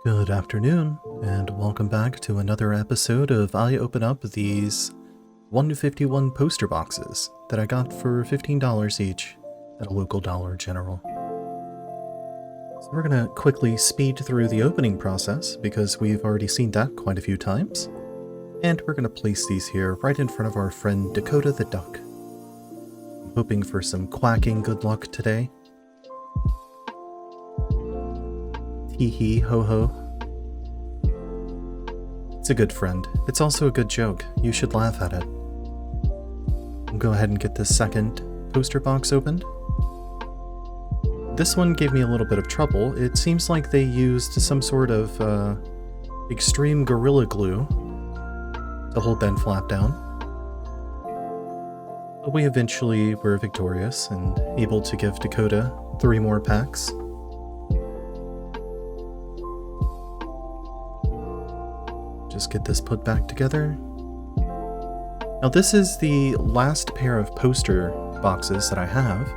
Good afternoon, and welcome back to another episode of I Open Up these 151 poster boxes that I got for $15 each at a local Dollar General. So we're going to quickly speed through the opening process because we've already seen that quite a few times. And we're going to place these here right in front of our friend Dakota the Duck. I'm hoping for some quacking good luck today. Hee hee ho ho. It's a good friend. It's also a good joke. You should laugh at it. I'll go ahead and get this second poster box opened. This one gave me a little bit of trouble. It seems like they used some sort of extreme Gorilla Glue to hold that flap down. But we eventually were victorious and able to give Dakota 3 more packs. Just get this put back together. Now this is the last pair of poster boxes that I have,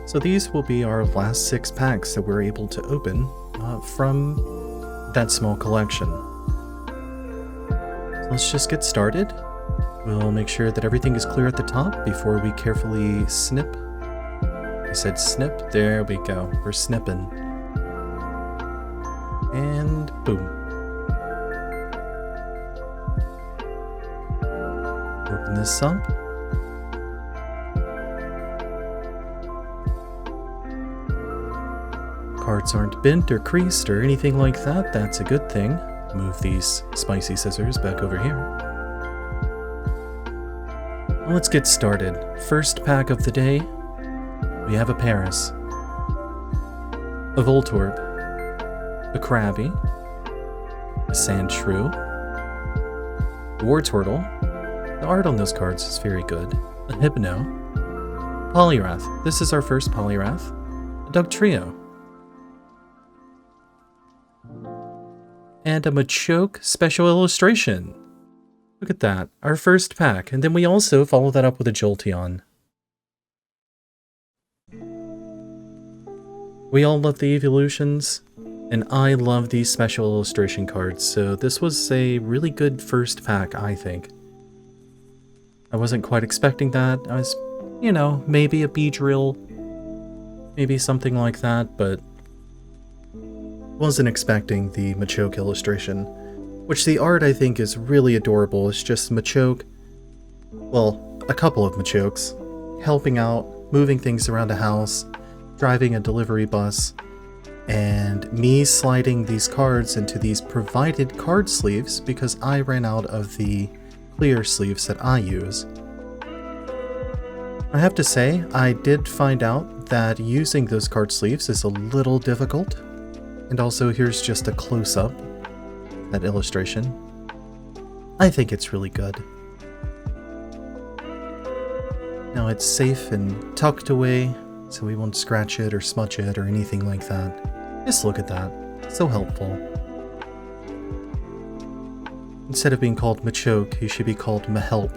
so these will be our last 6 packs that we're able to open from that small collection. So let's just get started. We'll make sure that everything is clear at the top before we carefully snip. I said snip, there we go, we're snipping. And boom. Open this up. Cards aren't bent or creased or anything like that. That's a good thing. Move these spicy scissors back over here. Well, let's get started. First pack of the day. We have a Paris, a Voltorb, a Krabby, a Sandshrew, a Wartortle. The art on those cards is very good. A Hypno, Poliwrath. This is our first Poliwrath. A Dugtrio. And a Machoke Special Illustration. Look at that. Our first pack. And then we also follow that up with a Jolteon. We all love the evolutions, and I love these special illustration cards, so this was a really good first pack, I think. I wasn't quite expecting that. I was, maybe a Beedrill, maybe something like that, but wasn't expecting the Machoke illustration, which the art I think is really adorable. It's just Machoke, well, a couple of Machokes, helping out, moving things around a house, driving a delivery bus, and me sliding these cards into these provided card sleeves because I ran out of the clear sleeves that I use. I have to say, I did find out that using those card sleeves is a little difficult, and also here's just a close-up, that illustration. I think it's really good. Now it's safe and tucked away, so we won't scratch it or smudge it or anything like that. Just look at that, so helpful. Instead of being called Machoke, he should be called Mahelp.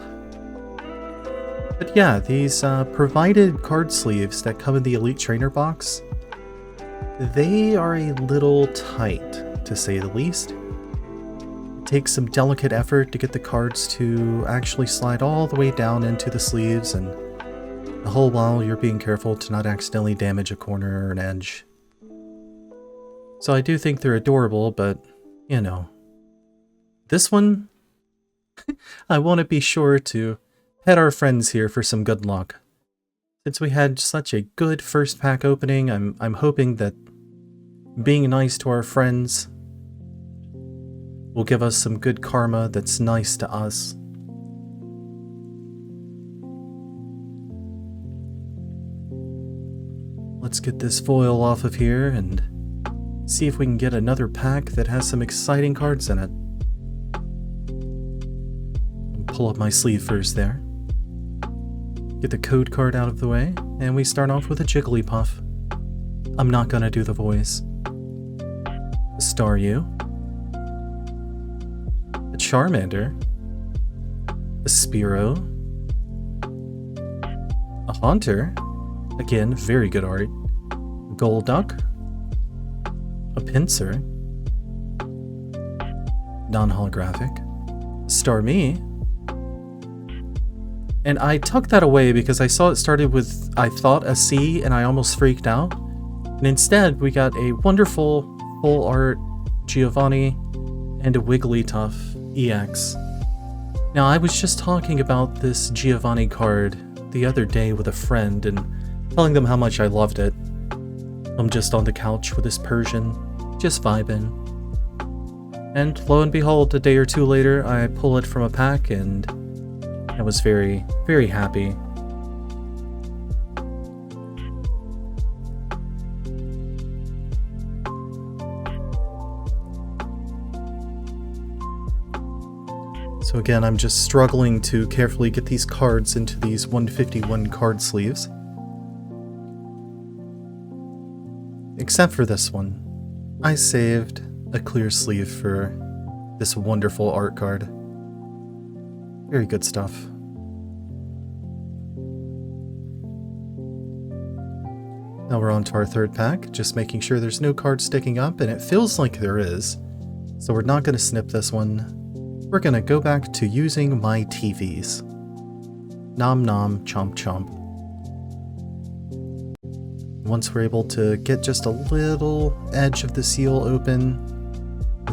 But yeah, these provided card sleeves that come in the Elite Trainer box, they are a little tight, to say the least. It takes some delicate effort to get the cards to actually slide all the way down into the sleeves, and the whole while you're being careful to not accidentally damage a corner or an edge. So I do think they're adorable, but, this one, I want to be sure to pet our friends here for some good luck. Since we had such a good first pack opening, I'm hoping that being nice to our friends will give us some good karma that's nice to us. Let's get this foil off of here and see if we can get another pack that has some exciting cards in it. Pull up my sleeve first there. Get the code card out of the way, and we start off with a Jigglypuff. I'm not gonna do the voice. A Staryu. A Charmander. A Spearow. A Haunter. Again, very good art. Golduck. A Pinsir. non-holographic. Starmie. And I took that away because I saw it started with, I thought, a C, and I almost freaked out. And instead, we got a wonderful full art Giovanni and a Wigglytuff EX. Now, I was just talking about this Giovanni card the other day with a friend and telling them how much I loved it. I'm just on the couch with this Persian, just vibing. And lo and behold, a day or two later, I pull it from a pack and I was very, very happy. So again, I'm just struggling to carefully get these cards into these 151 card sleeves. Except for this one. I saved a clear sleeve for this wonderful art card. Very good stuff. Now we're on to our third pack, just making sure there's no card sticking up, and it feels like there is. So we're not going to snip this one. We're going to go back to using my TVs. Nom nom, chomp chomp. Once we're able to get just a little edge of the seal open,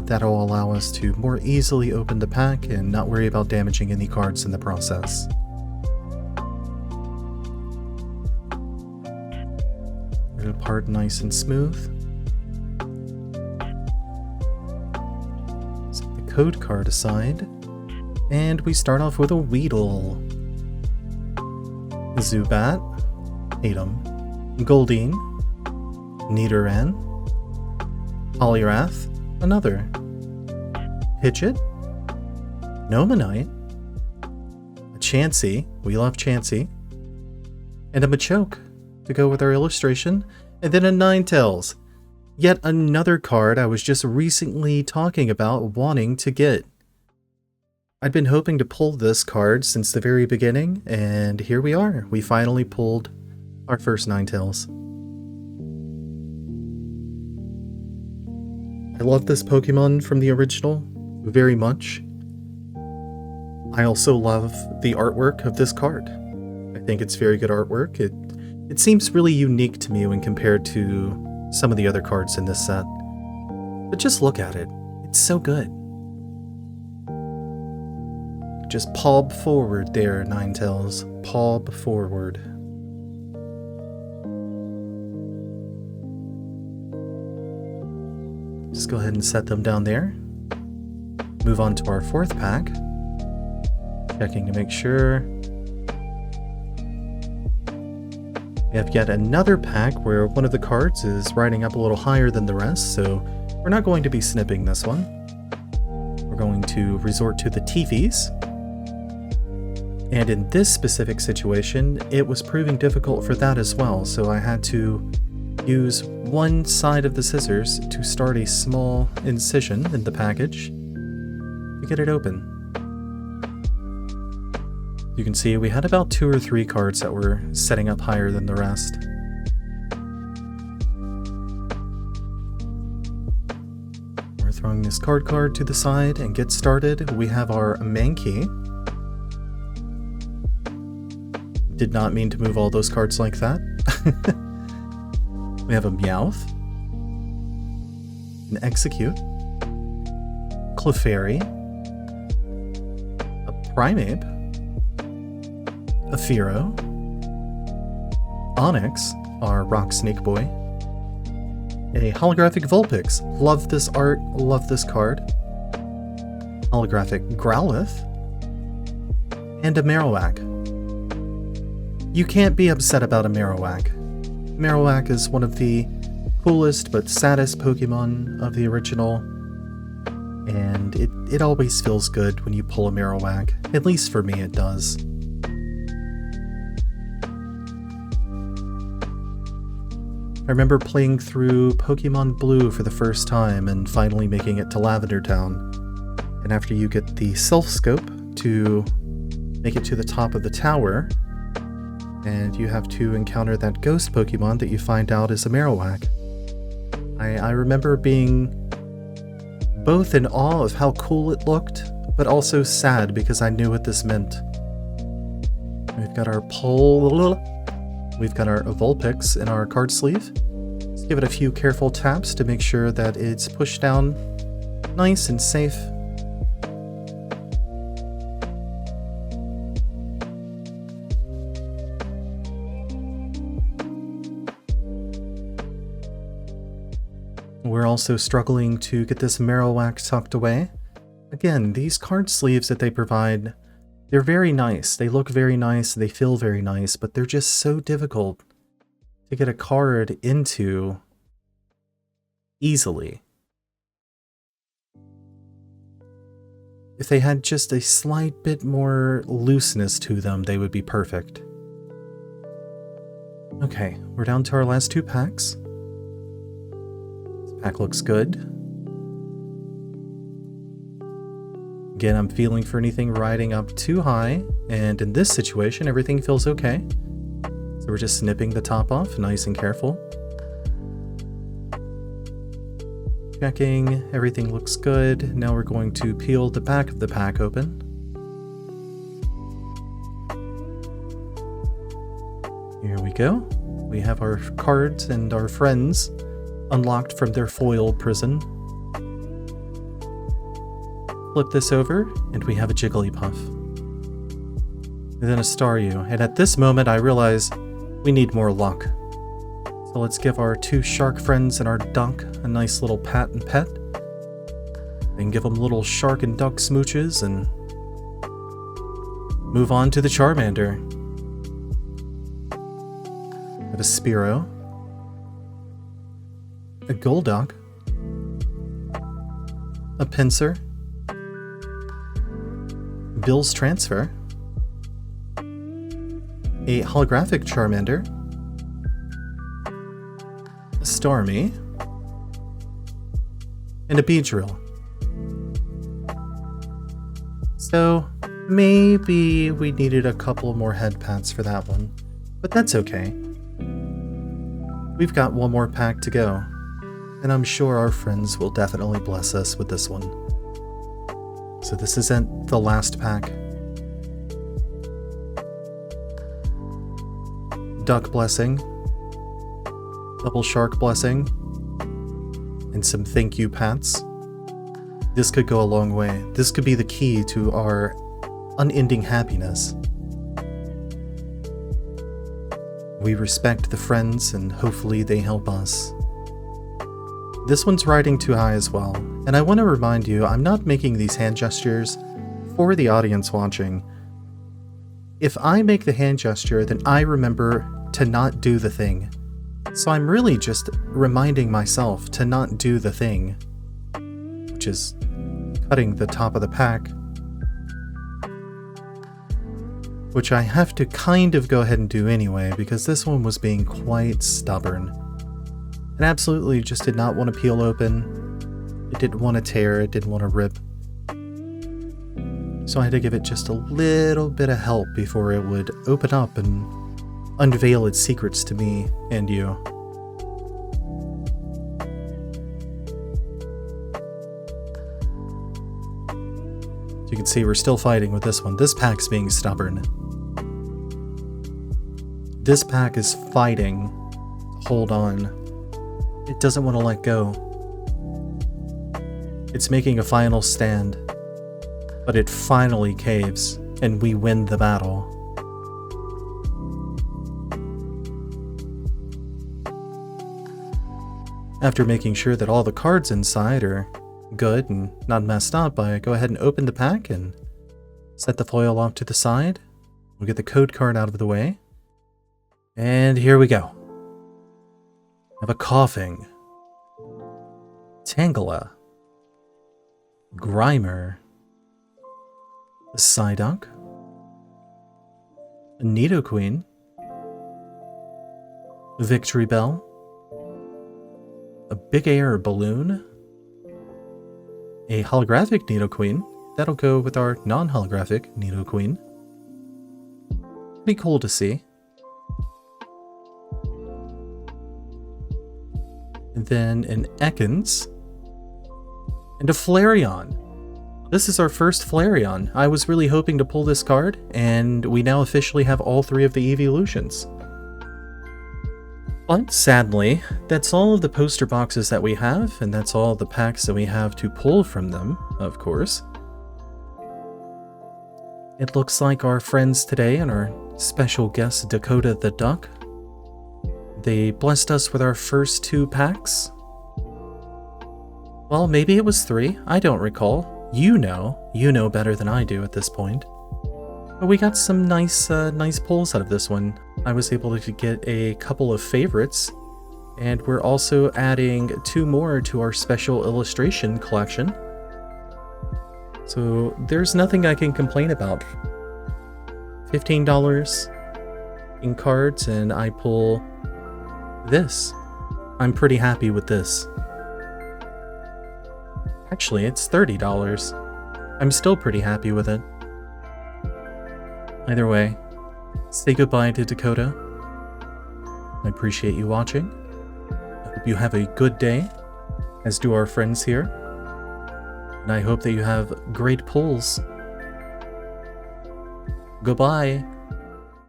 that'll allow us to more easily open the pack and not worry about damaging any cards in the process. Get it apart nice and smooth. Set the code card aside, and we start off with a Weedle, Zubat, Atom, Goldeen, Nidoran, Poliwrath, another, Pidgeot, Nomanite, a Chansey, we love Chansey, and a Machoke to go with our illustration, and then a Ninetales, yet another card I was just recently talking about wanting to get. I'd been hoping to pull this card since the very beginning, and here we are. We finally pulled our first Ninetales. I love this Pokemon from the original very much. I also love the artwork of this card. I think it's very good artwork. It seems really unique to me when compared to some of the other cards in this set. But just look at it. It's so good. Just palm forward there, Ninetales. Palm forward. Just go ahead and set them down there. Move on to our fourth pack. Checking to make sure. We have yet another pack where one of the cards is riding up a little higher than the rest, so we're not going to be snipping this one. We're going to resort to the TVs. And in this specific situation, it was proving difficult for that as well, so I had to use one side of the scissors to start a small incision in the package to get it open. You can see we had about 2 or 3 cards that were setting up higher than the rest. We're throwing this card to the side and get started. We have our Mankey. Did not mean to move all those cards like that. We have a Meowth, an Execute, Clefairy, a Primeape, a Fearow, Onyx, our Rock Snake Boy, a holographic Vulpix, love this art, love this card, holographic Growlithe, and a Marowak. You can't be upset about a Marowak. Marowak is one of the coolest but saddest Pokemon of the original, and it always feels good when you pull a Marowak. At least for me it does. I remember playing through Pokemon Blue for the first time and finally making it to Lavender Town. And after you get the Self Scope to make it to the top of the tower, and you have to encounter that ghost Pokemon that you find out is a Marowak. I remember being both in awe of how cool it looked, but also sad because I knew what this meant. We've got our we've got our Vulpix in our card sleeve. Let's give it a few careful taps to make sure that it's pushed down nice and safe. We're also struggling to get this Marowak tucked away. Again, these card sleeves that they provide, they're very nice. They look very nice, they feel very nice, but they're just so difficult to get a card into easily. If they had just a slight bit more looseness to them, they would be perfect. Okay, we're down to our last 2 packs. This pack looks good. Again, I'm feeling for anything riding up too high, and in this situation, everything feels okay. So we're just snipping the top off, nice and careful. Checking, everything looks good. Now we're going to peel the back of the pack open. Here we go. We have our cards and our friends unlocked from their foil prison. Flip this over, and we have a Jigglypuff. And then a Staryu, and at this moment I realize we need more luck. So let's give our 2 shark friends and our duck a nice little pat and pet. And give them little shark and duck smooches, and move on to the Charmander. We have a Spearow. A Golduck. A Pinsir. Bill's Transfer, a holographic Charmander, a Starmie, and a Beedrill. So maybe we needed a couple more head pats for that one, but that's okay. We've got one more pack to go, and I'm sure our friends will definitely bless us with this one. So this isn't the last pack. Duck Blessing, Double Shark Blessing, and some thank you pats. This could go a long way. This could be the key to our unending happiness. We respect the friends, and hopefully they help us. This one's riding too high as well, and I want to remind you, I'm not making these hand gestures for the audience watching. If I make the hand gesture, then I remember to not do the thing. So I'm really just reminding myself to not do the thing, which is cutting the top of the pack, which I have to kind of go ahead and do anyway, because this one was being quite stubborn. It absolutely just did not want to peel open. It didn't want to tear. It didn't want to rip. So I had to give it just a little bit of help before it would open up and unveil its secrets to me and you. As you can see, we're still fighting with this one. This pack's being stubborn. This pack is fighting to hold on. It doesn't want to let go. It's making a final stand, but it finally caves, and we win the battle. After making sure that all the cards inside are good and not messed up, I go ahead and open the pack and set the foil off to the side. We'll get the code card out of the way. And here we go. I have a Coughing, Tangela, Grimer, a Psyduck, a Nidoqueen, a Victory Bell, a Big Air Balloon, a holographic Nidoqueen. That'll go with our non-holographic Nidoqueen. Pretty cool to see. And then an Ekans, And a Flareon. This is our first Flareon. I was really hoping to pull this card, and we now officially have all 3 of the evolutions. But sadly, that's all of the poster boxes that we have, and that's all the packs that we have to pull from them, of course. It looks like our friends today and our special guest, Dakota the Duck, they blessed us with our first 2 packs. Well, maybe it was 3, I don't recall. You know better than I do at this point. But we got some nice pulls out of this one. I was able to get a couple of favorites, and we're also adding 2 more to our special illustration collection. So there's nothing I can complain about. $15 in cards, and I pull this. I'm pretty happy with this. Actually, it's $30. I'm still pretty happy with it. Either way, say goodbye to Dakota. I appreciate you watching. I hope you have a good day, as do our friends here. And I hope that you have great pulls. Goodbye.